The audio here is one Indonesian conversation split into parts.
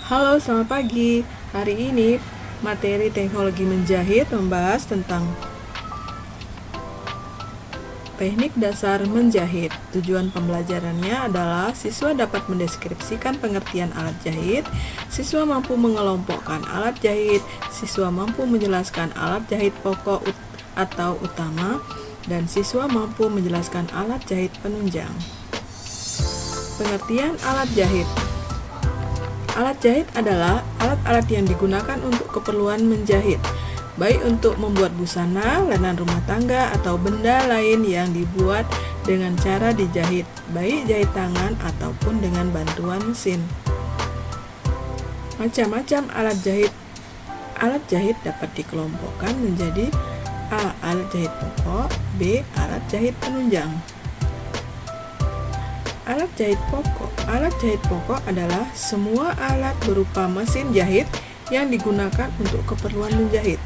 Halo, selamat pagi. Hari ini materi teknologi menjahit membahas tentang teknik dasar menjahit. Tujuan pembelajarannya adalah siswa dapat mendeskripsikan pengertian alat jahit, siswa mampu mengelompokkan alat jahit, siswa mampu menjelaskan alat jahit pokok atau utama, dan siswa mampu menjelaskan alat jahit penunjang. Pengertian alat jahit. Alat jahit adalah alat-alat yang digunakan untuk keperluan menjahit, baik untuk membuat busana, lenan rumah tangga, atau benda lain yang dibuat dengan cara dijahit, baik jahit tangan ataupun dengan bantuan mesin. Macam-macam alat jahit. Alat jahit dapat dikelompokkan menjadi A. Alat jahit pokok, B. Alat jahit penunjang. Alat jahit pokok. Alat jahit pokok adalah semua alat berupa mesin jahit yang digunakan untuk keperluan menjahit.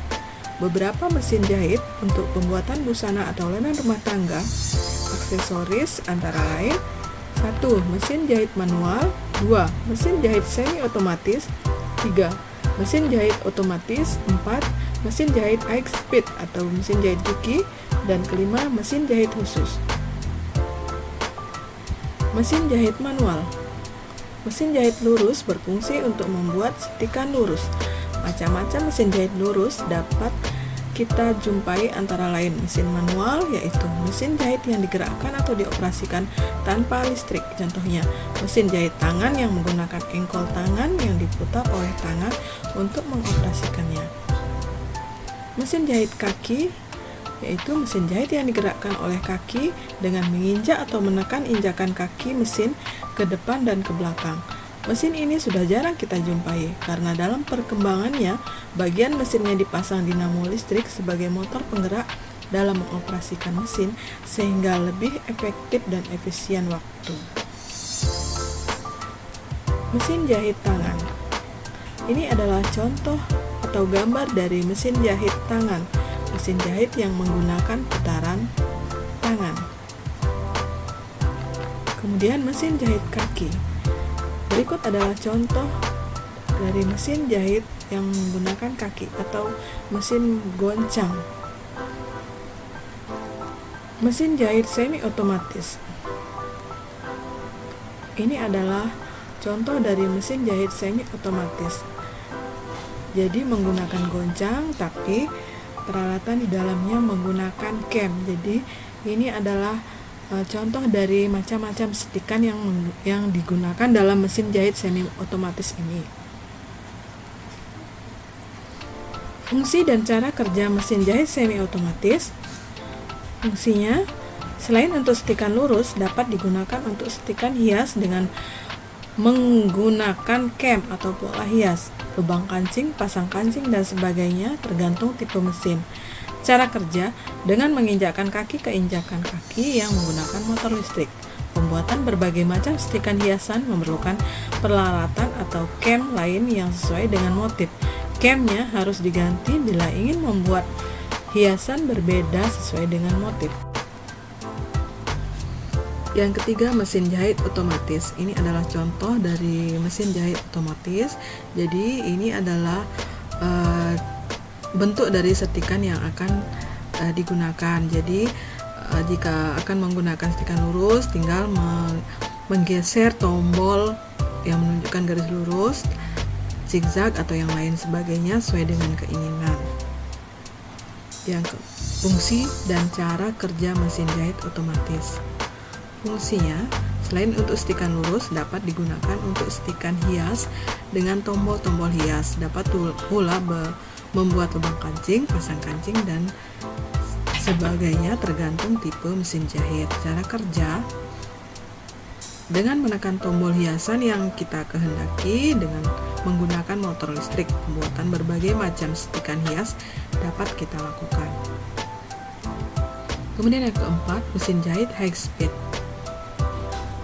Beberapa mesin jahit untuk pembuatan busana atau lenan rumah tangga, aksesoris antara lain: 1. Mesin jahit manual, 2. Mesin jahit semi otomatis, 3. Mesin jahit otomatis, 4. Mesin jahit high speed atau mesin jahit juki, dan kelima, mesin jahit khusus. Mesin jahit manual. Mesin jahit lurus berfungsi untuk membuat setikan lurus. Macam-macam mesin jahit lurus dapat kita jumpai antara lain mesin manual, yaitu mesin jahit yang digerakkan atau dioperasikan tanpa listrik. Contohnya, mesin jahit tangan yang menggunakan engkol tangan yang diputar oleh tangan untuk mengoperasikannya. Mesin jahit kaki, yaitu mesin jahit yang digerakkan oleh kaki dengan menginjak atau menekan injakan kaki mesin ke depan dan ke belakang. Mesin ini sudah jarang kita jumpai karena dalam perkembangannya bagian mesinnya dipasang dinamo listrik sebagai motor penggerak dalam mengoperasikan mesin sehingga lebih efektif dan efisien waktu. Mesin jahit tangan. Ini adalah contoh atau gambar dari mesin jahit tangan. Mesin jahit yang menggunakan putaran tangan. Kemudian mesin jahit kaki. Berikut adalah contoh dari mesin jahit yang menggunakan kaki atau mesin goncang. Mesin jahit semi otomatis. Ini adalah contoh dari mesin jahit semi otomatis. Jadi menggunakan goncang, tapi peralatan di dalamnya menggunakan cam. Jadi ini adalah contoh dari macam-macam setikan yang digunakan dalam mesin jahit semi otomatis ini. Fungsi dan cara kerja mesin jahit semi otomatis. Fungsinya, selain untuk setikan lurus, dapat digunakan untuk setikan hias dengan menggunakan cam atau pola hias, lubang kancing, pasang kancing, dan sebagainya tergantung tipe mesin. Cara kerja, dengan menginjakkan kaki ke injakan kaki yang menggunakan motor listrik. Pembuatan berbagai macam setikan hiasan memerlukan peralatan atau cam lain yang sesuai dengan motif. Camnya harus diganti bila ingin membuat hiasan berbeda sesuai dengan motif. Yang ketiga, mesin jahit otomatis. Ini adalah contoh dari mesin jahit otomatis. Jadi ini adalah bentuk dari setikan yang akan digunakan. Jadi jika akan menggunakan setikan lurus, tinggal menggeser tombol yang menunjukkan garis lurus, zigzag atau yang lain sebagainya sesuai dengan keinginan. Yang fungsi dan cara kerja mesin jahit otomatis. Fungsinya, selain untuk setikan lurus, dapat digunakan untuk setikan hias dengan tombol-tombol hias. Dapat pula membuat lubang kancing, pasang kancing, dan sebagainya tergantung tipe mesin jahit. Cara kerja, dengan menekan tombol hiasan yang kita kehendaki dengan menggunakan motor listrik, pembuatan berbagai macam setikan hias dapat kita lakukan. Kemudian yang keempat, mesin jahit high speed.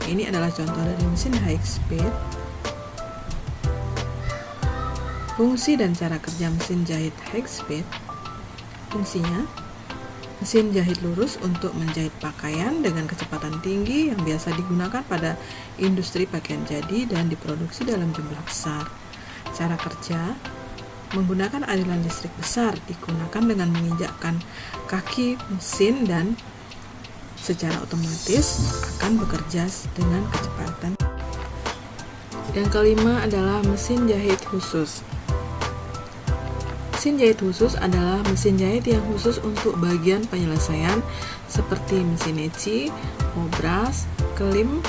Ini adalah contoh dari mesin high speed. Fungsi dan cara kerja mesin jahit high speed. Fungsinya, mesin jahit lurus untuk menjahit pakaian dengan kecepatan tinggi yang biasa digunakan pada industri pakaian jadi dan diproduksi dalam jumlah besar. Cara kerja: menggunakan aliran listrik besar digunakan dengan menginjakkan kaki mesin dan secara otomatis akan bekerja dengan kecepatan. Yang kelima adalah mesin jahit khusus. Mesin jahit khusus adalah mesin jahit yang khusus untuk bagian penyelesaian seperti mesin eci, obras, kelim,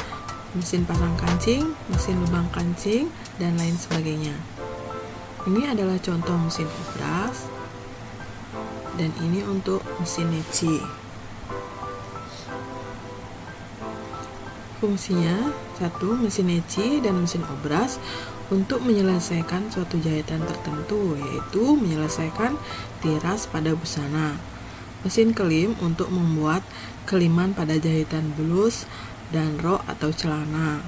mesin pasang kancing, mesin lubang kancing, dan lain sebagainya. Ini adalah contoh mesin obras, dan ini untuk mesin eci. Fungsinya: 1. Mesin eci dan mesin obras untuk menyelesaikan suatu jahitan tertentu, yaitu menyelesaikan tiras pada busana. Mesin kelim untuk membuat keliman pada jahitan blus dan rok atau celana.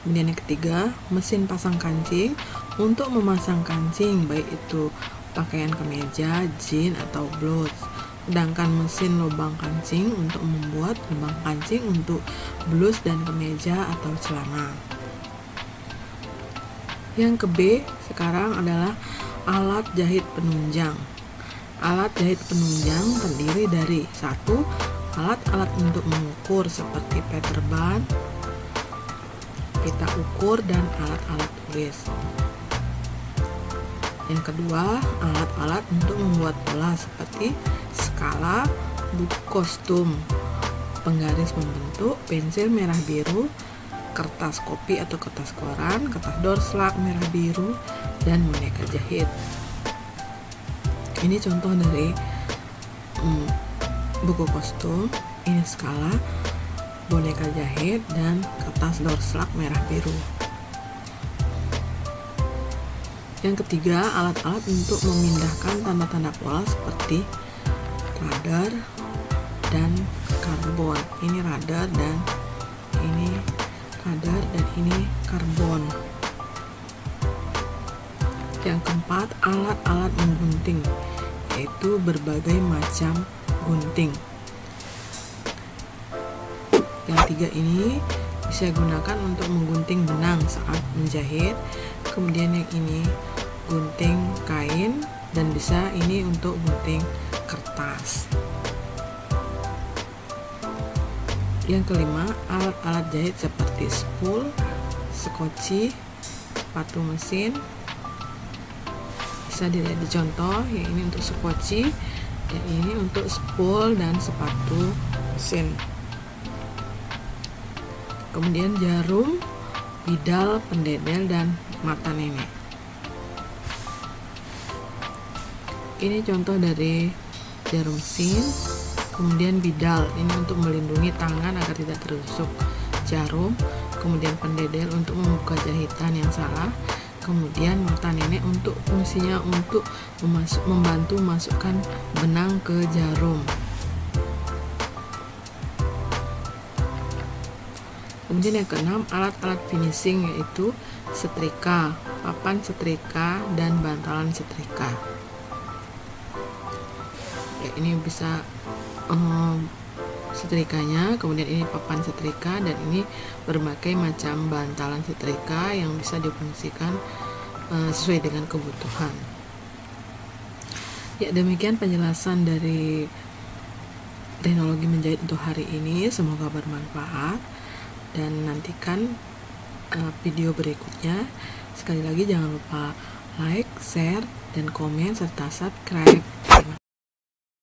Kemudian yang ketiga, mesin pasang kancing untuk memasang kancing, baik itu pakaian kemeja, jeans, atau blus. Sedangkan mesin lubang kancing untuk membuat lubang kancing untuk blus dan kemeja atau celana. Yang ke B sekarang adalah alat jahit penunjang. Alat jahit penunjang terdiri dari 1. Alat-alat untuk mengukur seperti peterban, pita ukur, dan alat-alat tulis. Yang kedua, alat-alat untuk membuat pola seperti skala, buku kostum, penggaris membentuk, pensil merah biru, kertas kopi atau kertas koran, kertas dorslak merah biru, dan boneka jahit. Ini contoh dari buku kostum, ini skala, boneka jahit, dan kertas dorslak merah biru. Yang ketiga, alat-alat untuk memindahkan tanda-tanda pola seperti radar dan karbon. Ini radar dan ini karbon. Yang keempat, alat-alat menggunting, yaitu berbagai macam gunting. Yang tiga ini bisa digunakan untuk menggunting benang saat menjahit. Kemudian yang ini gunting kain, dan bisa ini untuk gunting kertas. Yang kelima, alat-alat jahit seperti spool, skoci, sepatu mesin. Bisa dilihat di contoh, yang ini untuk skoci, dan ini untuk spool dan sepatu mesin. Kemudian jarum, bidal, pendedel, dan mata nenek. Ini contoh dari jarum mesin. Kemudian bidal, ini untuk melindungi tangan agar tidak tertusuk jarum. Kemudian pendedel untuk membuka jahitan yang salah. Kemudian mata nenek untuk fungsinya untuk membantu masukkan benang ke jarum. Kemudian yang keenam, alat-alat finishing, yaitu setrika, papan setrika, dan bantalan setrika. Ya, ini bisa setrikanya, kemudian ini papan setrika, dan ini berbagai macam bantalan setrika yang bisa difungsikan sesuai dengan kebutuhan. Ya, demikian penjelasan dari teknologi menjahit untuk hari ini. Semoga bermanfaat, dan nantikan video berikutnya. Sekali lagi jangan lupa like, share, dan komen, serta subscribe.